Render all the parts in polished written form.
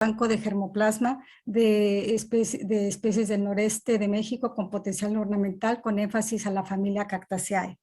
banco de germoplasma de especies del noreste de México con potencial ornamental con énfasis a la familia Cactaceae.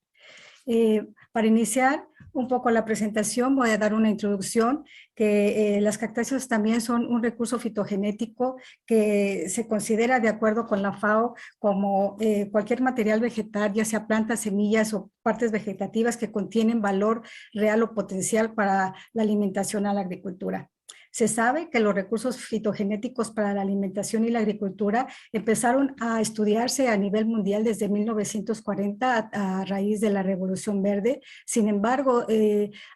Para iniciar un poco la presentación voy a dar una introducción que las cactáceas también son un recurso fitogenético que se considera de acuerdo con la FAO como cualquier material vegetal, ya sea plantas, semillas o partes vegetativas que contienen valor real o potencial para la alimentación a la agricultura. Se sabe que los recursos fitogenéticos para la alimentación y la agricultura empezaron a estudiarse a nivel mundial desde 1940 a raíz de la Revolución Verde. Sin embargo,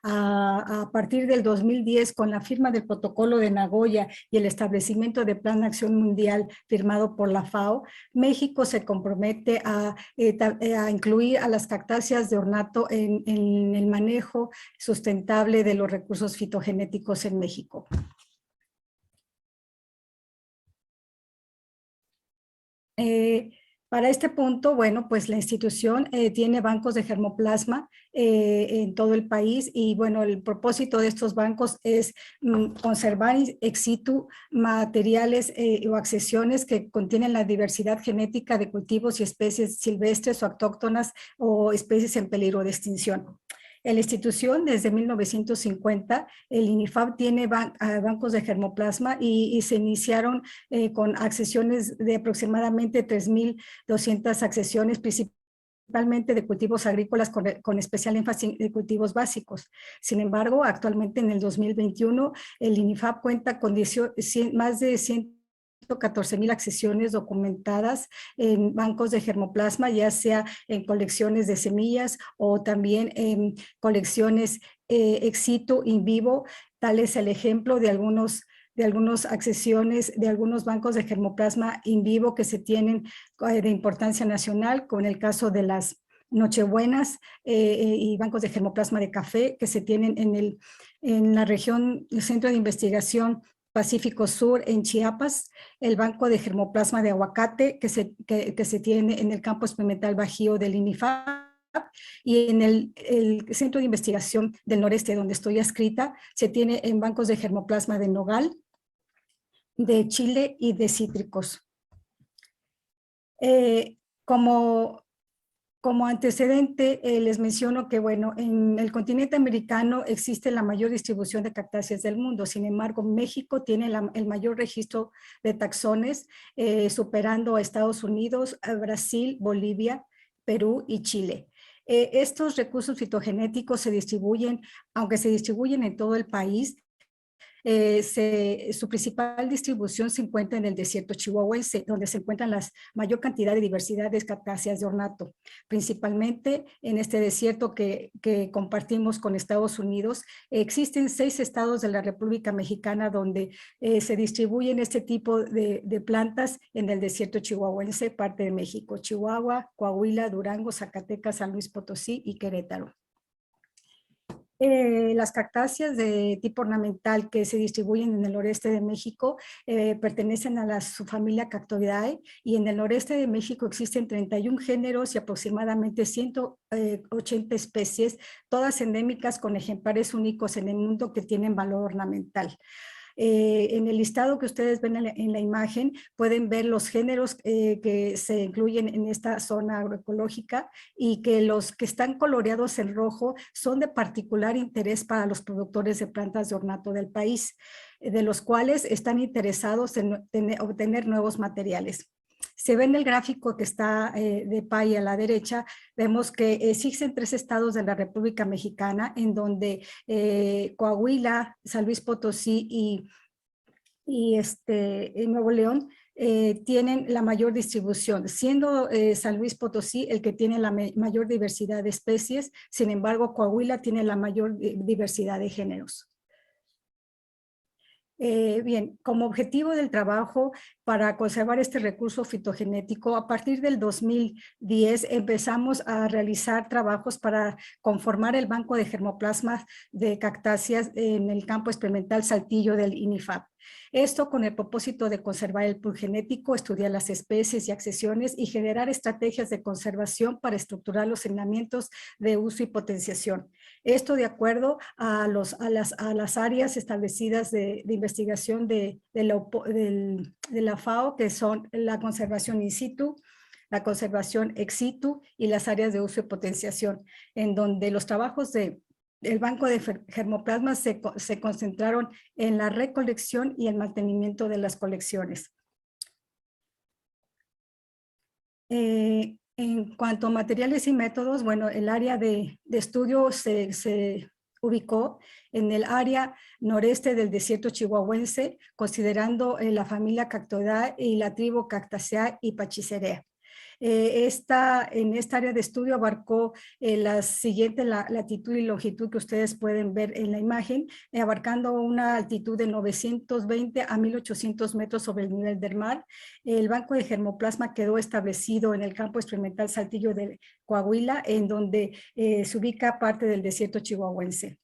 a partir del 2010, con la firma del Protocolo de Nagoya y el establecimiento de Plan de Acción Mundial firmado por la FAO, México se compromete a incluir a las cactáceas de ornato en el manejo sustentable de los recursos fitogenéticos en México. Para este punto, bueno, pues la institución tiene bancos de germoplasma en todo el país y bueno, el propósito de estos bancos es conservar ex situ materiales o accesiones que contienen la diversidad genética de cultivos y especies silvestres o autóctonas o especies en peligro de extinción. En la institución, desde 1950, el INIFAP tiene bancos de germoplasma y se iniciaron con accesiones de aproximadamente 3.200 accesiones, principalmente de cultivos agrícolas con especial énfasis de cultivos básicos. Sin embargo, actualmente en el 2021, el INIFAP cuenta con más de 114,000 accesiones documentadas en bancos de germoplasma, ya sea en colecciones de semillas o también en colecciones ex situ in vivo. Tal es el ejemplo de algunas accesiones de algunos bancos de germoplasma in vivo que se tienen de importancia nacional, como en el caso de las Nochebuenas y bancos de germoplasma de café que se tienen en la región, el Centro de Investigación Pacífico Sur en Chiapas, el banco de germoplasma de aguacate que se tiene en el campo experimental Bajío del INIFAP, y en el Centro de Investigación del Noreste, donde estoy adscrita, se tiene en bancos de germoplasma de nogal, de chile y de cítricos. Como antecedente, les menciono que, bueno, en el continente americano existe la mayor distribución de cactáceas del mundo. Sin embargo, México tiene el mayor registro de taxones, superando a Estados Unidos, a Brasil, Bolivia, Perú y Chile. Estos recursos fitogenéticos se distribuyen, aunque se distribuyen en todo el país, su principal distribución se encuentra en el desierto chihuahuense, donde se encuentran la mayor cantidad de diversidad de cactáceas de ornato. Principalmente en este desierto que compartimos con Estados Unidos, existen 6 estados de la República Mexicana donde se distribuyen este tipo de plantas en el desierto chihuahuense, parte de México: Chihuahua, Coahuila, Durango, Zacatecas, San Luis Potosí y Querétaro. Las cactáceas de tipo ornamental que se distribuyen en el noreste de México pertenecen a la subfamilia Cactoidae, y en el noreste de México existen 31 géneros y aproximadamente 180 especies, todas endémicas con ejemplares únicos en el mundo que tienen valor ornamental. En el listado que ustedes ven en la imagen pueden ver los géneros que se incluyen en esta zona agroecológica, y que los que están coloreados en rojo son de particular interés para los productores de plantas de ornato del país, de los cuales están interesados en obtener nuevos materiales. Se ve en el gráfico que está de pay a la derecha, vemos que existen 3 estados de la República Mexicana en donde Coahuila, San Luis Potosí y Nuevo León tienen la mayor distribución, siendo San Luis Potosí el que tiene la mayor diversidad de especies. Sin embargo, Coahuila tiene la mayor diversidad de géneros. Bien, como objetivo del trabajo para conservar este recurso fitogenético, a partir del 2010 empezamos a realizar trabajos para conformar el banco de germoplasmas de cactáceas en el campo experimental Saltillo del INIFAP. Esto con el propósito de conservar el pool genético, estudiar las especies y accesiones y generar estrategias de conservación para estructurar los lineamientos de uso y potenciación. Esto de acuerdo a las áreas establecidas de investigación de la FAO, que son la conservación in situ, la conservación ex situ y las áreas de uso y potenciación, en donde los trabajos del Banco de Germoplasma se concentraron en la recolección y el mantenimiento de las colecciones. En cuanto a materiales y métodos, bueno, el área de estudio se ubicó en el área noreste del desierto chihuahuense, considerando la familia Cactoidae y la tribu Cactaceae y Pachycerea. En esta área de estudio abarcó la siguiente latitud y longitud que ustedes pueden ver en la imagen, abarcando una altitud de 920 a 1800 metros sobre el nivel del mar. El banco de germoplasma quedó establecido en el campo experimental Saltillo de Coahuila, en donde se ubica parte del desierto chihuahuense.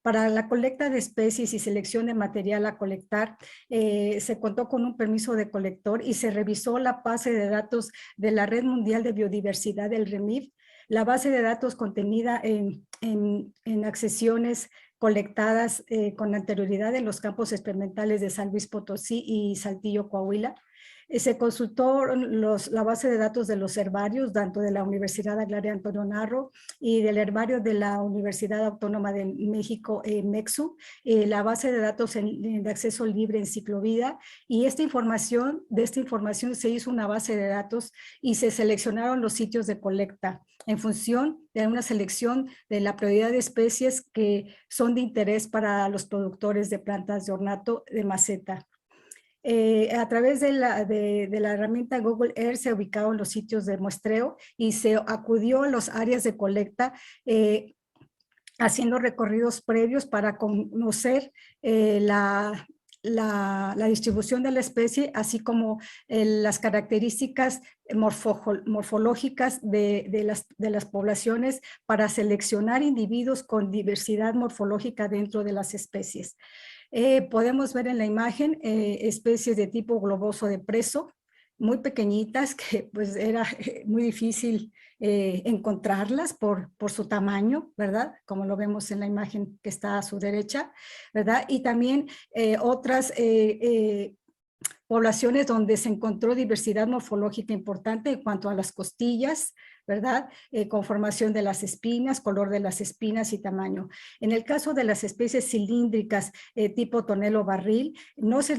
Para la colecta de especies y selección de material a colectar, se contó con un permiso de colector y se revisó la base de datos de la Red Mundial de Biodiversidad del REMIF, la base de datos contenida en accesiones colectadas con anterioridad en los campos experimentales de San Luis Potosí y Saltillo, Coahuila. Se consultó la base de datos de los herbarios, tanto de la Universidad Agraria Antonio Narro y del herbario de la Universidad Autónoma de México, MEXU, la base de datos de acceso libre Enciclovida, y de esta información se hizo una base de datos y se seleccionaron los sitios de colecta en función de una selección de la prioridad de especies que son de interés para los productores de plantas de ornato de maceta. A través de la herramienta Google Earth se ubicaron los sitios de muestreo y se acudió a las áreas de colecta haciendo recorridos previos para conocer la distribución de la especie, así como las características morfológicas de las poblaciones para seleccionar individuos con diversidad morfológica dentro de las especies. Podemos ver en la imagen especies de tipo globoso de preso, muy pequeñitas, que pues era muy difícil encontrarlas por su tamaño, ¿verdad? Como lo vemos en la imagen que está a su derecha, ¿verdad? Y también otras poblaciones donde se encontró diversidad morfológica importante en cuanto a las costillas, ¿verdad? Conformación de las espinas, color de las espinas y tamaño. En el caso de las especies cilíndricas tipo tonelo barril, no se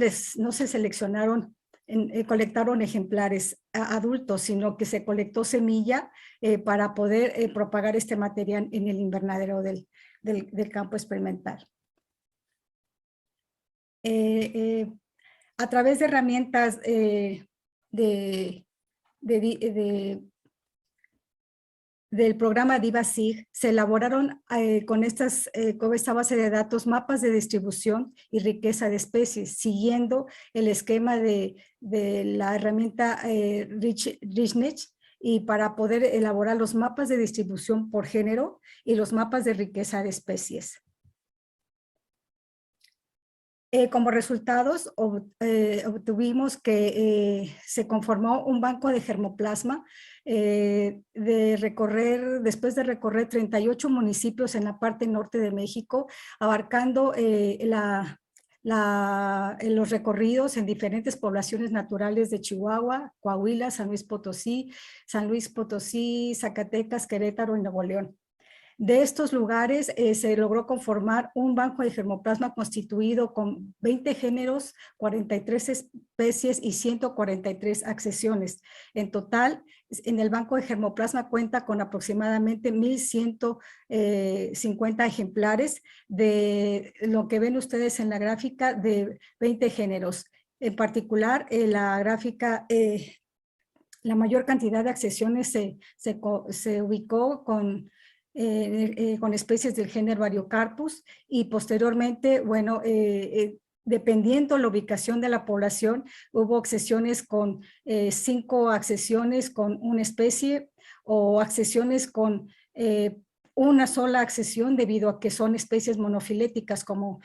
seleccionaron, colectaron ejemplares adultos, sino que se colectó semilla para poder propagar este material en el invernadero del campo experimental. A través de herramientas del programa DIVA-SIG, se elaboraron con esta base de datos mapas de distribución y riqueza de especies, siguiendo el esquema de la herramienta RichNet, y para poder elaborar los mapas de distribución por género y los mapas de riqueza de especies. Como resultados, obtuvimos que se conformó un banco de germoplasma después de recorrer 38 municipios en la parte norte de México, abarcando los recorridos en diferentes poblaciones naturales de Chihuahua, Coahuila, San Luis Potosí, Zacatecas, Querétaro y Nuevo León. De estos lugares se logró conformar un banco de germoplasma constituido con 20 géneros, 43 especies y 143 accesiones. En total, en el banco de germoplasma cuenta con aproximadamente 1,150 ejemplares de lo que ven ustedes en la gráfica de 20 géneros. En particular, la gráfica, la mayor cantidad de accesiones se ubicó con especies del género Ariocarpus, y posteriormente, bueno, dependiendo la ubicación de la población, hubo accesiones con 5 accesiones con una especie, o accesiones con una sola accesión, debido a que son especies monofiléticas, como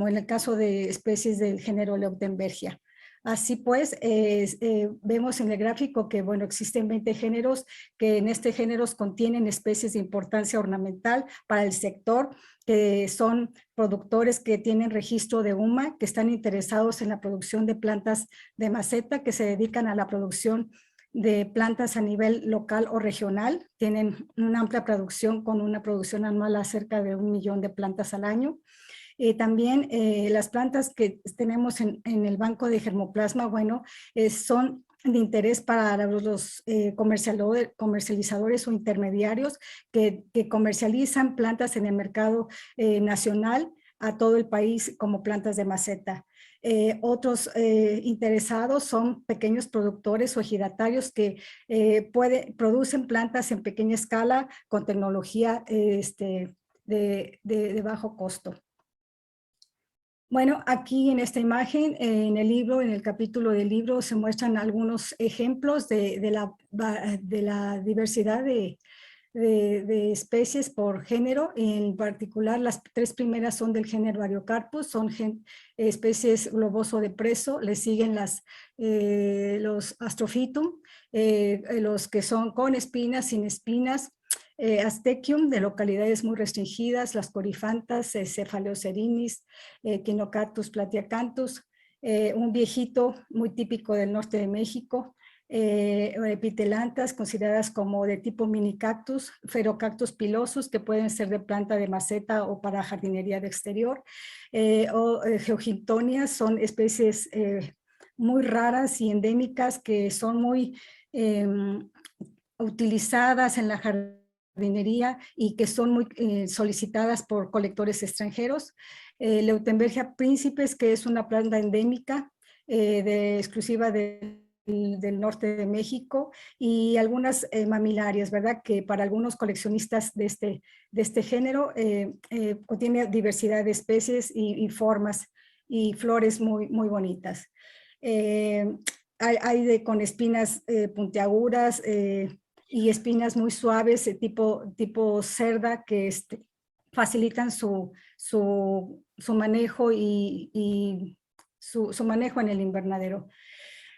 en el caso de especies del género Leoptembergia. Así pues, vemos en el gráfico que, bueno, existen 20 géneros que en este géneros contienen especies de importancia ornamental para el sector, que son productores que tienen registro de UMA, que están interesados en la producción de plantas de maceta, que se dedican a la producción de plantas a nivel local o regional. Tienen una amplia producción con una producción anual a cerca de 1 millón de plantas al año. También las plantas que tenemos en el banco de germoplasma, bueno, son de interés para los comercializadores o intermediarios que comercializan plantas en el mercado nacional a todo el país como plantas de maceta. Otros interesados son pequeños productores o ejidatarios que producen plantas en pequeña escala con tecnología de bajo costo. Bueno, aquí en esta imagen, en el libro, en el capítulo del libro, se muestran algunos ejemplos de la diversidad de especies por género. En particular, las 3 primeras son del género Ariocarpus, son especies globoso de preso. Le siguen los Astrophytum, los que son con espinas, sin espinas, Aztequium de localidades muy restringidas, las Coryphantas, Cephaloserinis, Quinocactus platyacantус, un viejito muy típico del norte de México, epitelantas consideradas como de tipo minicactus, Ferocactus pilosus, que pueden ser de planta de maceta o para jardinería de exterior, Georgintonias, son especies muy raras y endémicas que son muy utilizadas en la jardinería y que son muy solicitadas por colectores extranjeros. Leutembergia príncipes, que es una planta endémica exclusiva del norte de México, y algunas mamilarias, ¿verdad? Que para algunos coleccionistas de este género contiene diversidad de especies y formas y flores muy, muy bonitas. Hay con espinas puntiagudas y espinas muy suaves, tipo cerda, que facilitan su manejo y su manejo en el invernadero.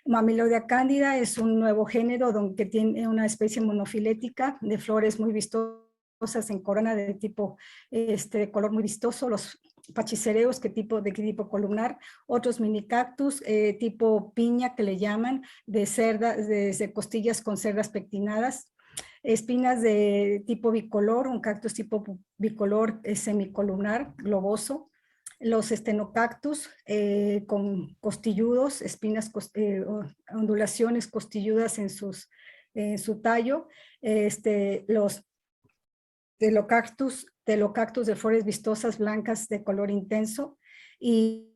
Mamilodia cándida es un nuevo género que tiene una especie monofilética de flores muy vistosas en corona de tipo de color muy vistoso, los pachicereos de tipo columnar, otros minicactus tipo piña que le llaman, de costillas con cerdas pectinadas, espinas de tipo bicolor, un cactus tipo bicolor semicolumnar, globoso, los estenocactus con costilludos, ondulaciones costilludas en su tallo, los telocactus de flores vistosas blancas de color intenso y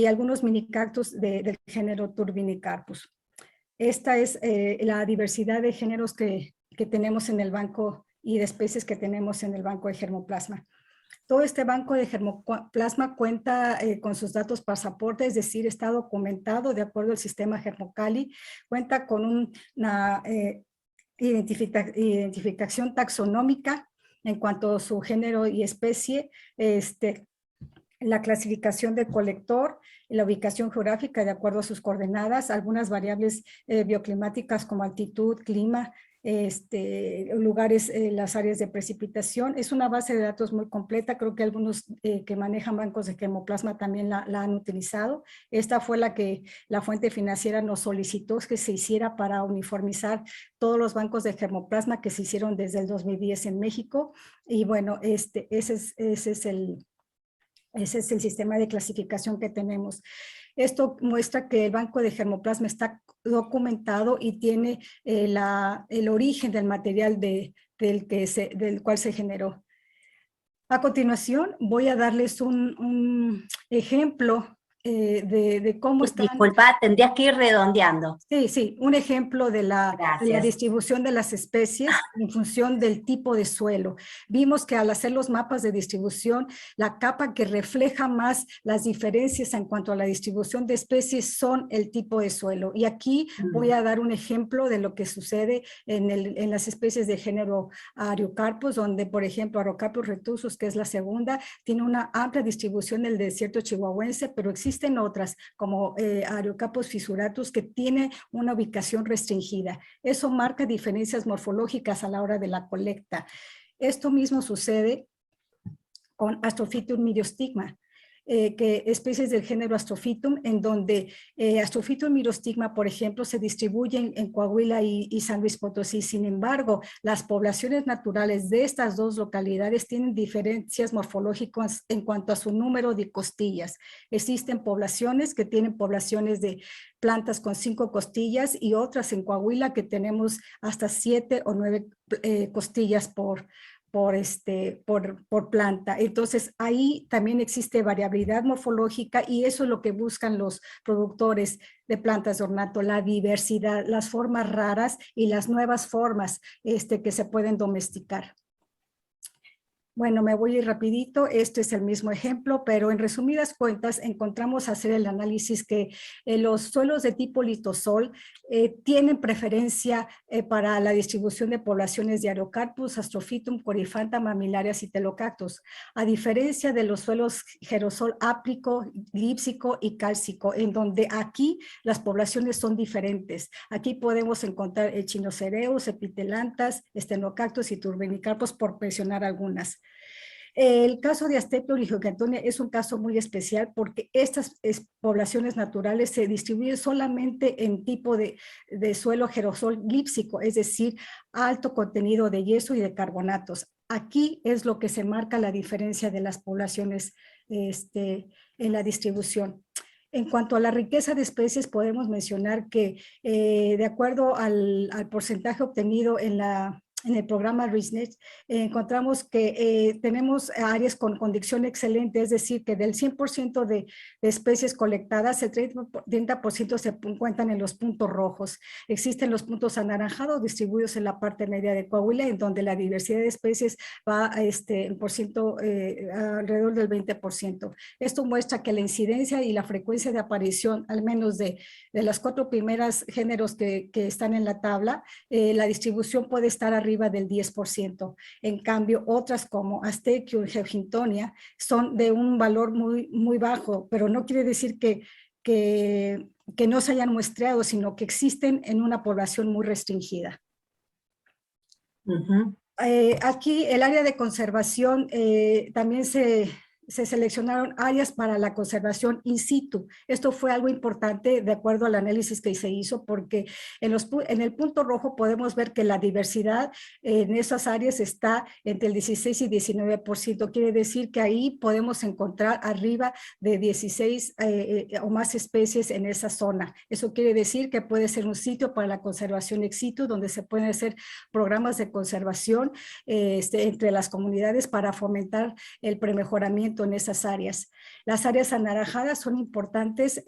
algunos minicactus del género Turbinicarpus. Esta es la diversidad de géneros que tenemos en el banco y de especies que tenemos en el banco de germoplasma. Todo este banco de germoplasma cuenta con sus datos pasaporte, es decir, está documentado de acuerdo al sistema Germocali, cuenta con una identificación taxonómica en cuanto a su género y especie, la clasificación del colector, la ubicación geográfica de acuerdo a sus coordenadas, algunas variables bioclimáticas como altitud, clima, lugares, las áreas de precipitación. Es una base de datos muy completa, creo que algunos que manejan bancos de germoplasma también la han utilizado. Esta fue la fuente financiera nos solicitó que se hiciera para uniformizar todos los bancos de germoplasma que se hicieron desde el 2010 en México, y bueno, ese es el sistema de clasificación que tenemos. Esto muestra que el banco de germoplasma está documentado y tiene el origen del material del cual se generó. A continuación, voy a darles un ejemplo de cómo están... Disculpa, tendrías que ir redondeando. Sí, un ejemplo de la Gracias. distribución de las especies en función del tipo de suelo. Vimos que al hacer los mapas de distribución, la capa que refleja más las diferencias en cuanto a la distribución de especies son el tipo de suelo. Y aquí voy a dar un ejemplo de lo que sucede en las especies de género Ariocarpus, donde, por ejemplo, Ariocarpus retusus, que es la segunda, tiene una amplia distribución en el desierto chihuahuense, pero existe existen otras como Areocarpus fissuratus que tiene una ubicación restringida. Eso marca diferencias morfológicas a la hora de la colecta. Esto mismo sucede con Astrophytum myriostigma, que especies del género Astrophytum, en donde Astrophytum myriostigma, por ejemplo, se distribuyen en Coahuila y San Luis Potosí. Sin embargo, las poblaciones naturales de estas dos localidades tienen diferencias morfológicas en cuanto a su número de costillas. Existen poblaciones que tienen poblaciones de plantas con 5 costillas y otras en Coahuila que tenemos hasta 7 o 9 costillas por planta. Entonces, ahí también existe variabilidad morfológica y eso es lo que buscan los productores de plantas de ornato, la diversidad, las formas raras y las nuevas formas que se pueden domesticar. Bueno, me voy a ir rapidito, este es el mismo ejemplo, pero en resumidas cuentas encontramos hacer el análisis que los suelos de tipo litosol tienen preferencia para la distribución de poblaciones de Areocarpus, Astrophytum, Coryphantha, Mammillaria y Telocactus, a diferencia de los suelos gerosol áprico, lípsico y cálcico, en donde aquí las poblaciones son diferentes. Aquí podemos encontrar Echinocereus, Epitelantas, Stenocactus y Turbinicarpus, por mencionar algunas. El caso de Astepia oligocantonia es un caso muy especial porque estas poblaciones naturales se distribuyen solamente en tipo de suelo gerosol lípsico, es decir, alto contenido de yeso y de carbonatos. Aquí es lo que se marca la diferencia de las poblaciones en la distribución. En cuanto a la riqueza de especies, podemos mencionar que de acuerdo al porcentaje obtenido en el programa RISNET, encontramos que tenemos áreas con condición excelente, es decir, que del 100% de especies colectadas, el 30% se encuentran en los puntos rojos. Existen los puntos anaranjados distribuidos en la parte media de Coahuila, en donde la diversidad de especies va en alrededor del 20%. Esto muestra que la incidencia y la frecuencia de aparición, al menos de las 4 primeras géneros que están en la tabla, la distribución puede estar arriba del 10%. En cambio, otras como Astecchio y Georgintonia son de un valor muy, muy bajo, pero no quiere decir que no se hayan muestreado, sino que existen en una población muy restringida. Aquí el área de conservación también se seleccionaron áreas para la conservación in situ. Esto fue algo importante de acuerdo al análisis que se hizo porque en el punto rojo podemos ver que la diversidad en esas áreas está entre el 16 y 19%. Quiere decir que ahí podemos encontrar arriba de 16 o más especies en esa zona. Eso quiere decir que puede ser un sitio para la conservación ex situ donde se pueden hacer programas de conservación entre las comunidades para fomentar el premejoramiento en esas áreas. Las áreas anaranjadas son importantes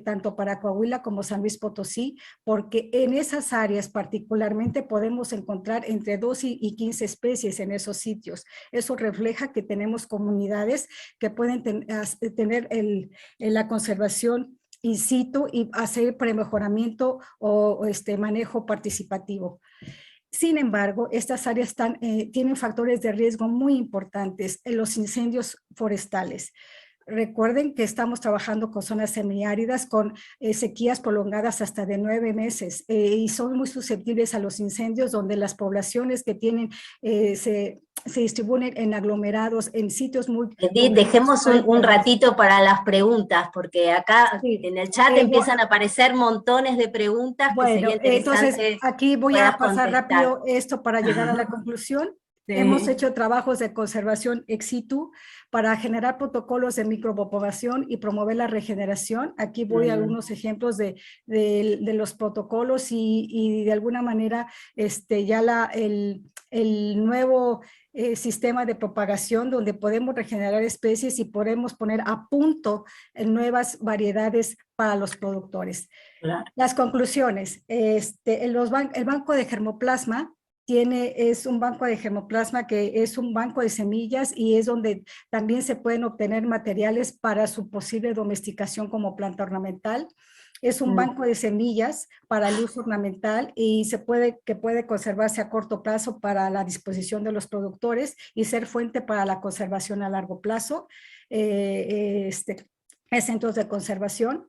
tanto para Coahuila como San Luis Potosí, porque en esas áreas particularmente podemos encontrar entre 2 y 15 especies en esos sitios. Eso refleja que tenemos comunidades que pueden tener la conservación in situ y hacer premejoramiento o manejo participativo. Sin embargo, estas áreas tienen factores de riesgo muy importantes en los incendios forestales. Recuerden que estamos trabajando con zonas semiáridas con sequías prolongadas hasta de 9 meses y son muy susceptibles a los incendios donde las poblaciones que tienen se distribuyen en aglomerados, en sitios muy... Edith, dejemos un ratito para las preguntas, porque acá sí, en el chat empiezan a aparecer montones de preguntas que sería interesante. Entonces aquí voy a pasar rápido esto para llegar a la conclusión. Sí. Hemos hecho trabajos de conservación ex situ para generar protocolos de micropropagación y promover la regeneración. Aquí voy a algunos ejemplos de los protocolos y de alguna manera ya el nuevo sistema de propagación donde podemos regenerar especies y podemos poner a punto nuevas variedades para los productores. Claro. Las conclusiones, el banco de germoplasma es un banco de germoplasma que es un banco de semillas y es donde también se pueden obtener materiales para su posible domesticación como planta ornamental. Es un banco de semillas para el uso ornamental y puede conservarse a corto plazo para la disposición de los productores y ser fuente para la conservación a largo plazo. centros de conservación.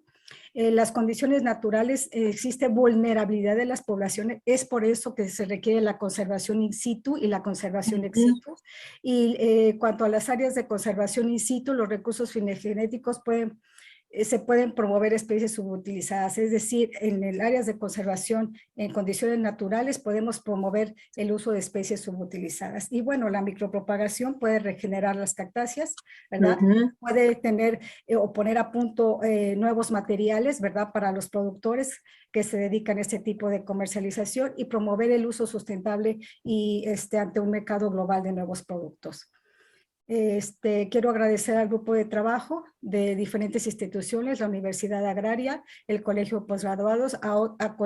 Las condiciones naturales, existe vulnerabilidad de las poblaciones, es por eso que se requiere la conservación in situ y la conservación ex situ. Y cuanto a las áreas de conservación in situ, los recursos filogenéticos se pueden promover especies subutilizadas, es decir, en el áreas de conservación en condiciones naturales podemos promover el uso de especies subutilizadas. Y bueno, la micropropagación puede regenerar las cactáceas, ¿verdad? Puede tener o poner a punto nuevos materiales, ¿verdad? Para los productores que se dedican a este tipo de comercialización y promover el uso sustentable y ante un mercado global de nuevos productos. Quiero agradecer al grupo de trabajo de diferentes instituciones, la Universidad Agraria, el Colegio de Postgraduados, a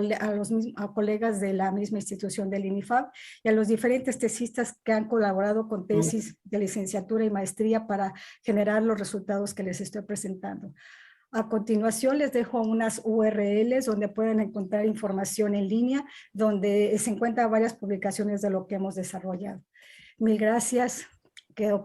colegas de la misma institución del INIFAP y a los diferentes tesistas que han colaborado con tesis de licenciatura y maestría para generar los resultados que les estoy presentando. A continuación les dejo unas URLs donde pueden encontrar información en línea, donde se encuentran varias publicaciones de lo que hemos desarrollado. Mil gracias. Quedo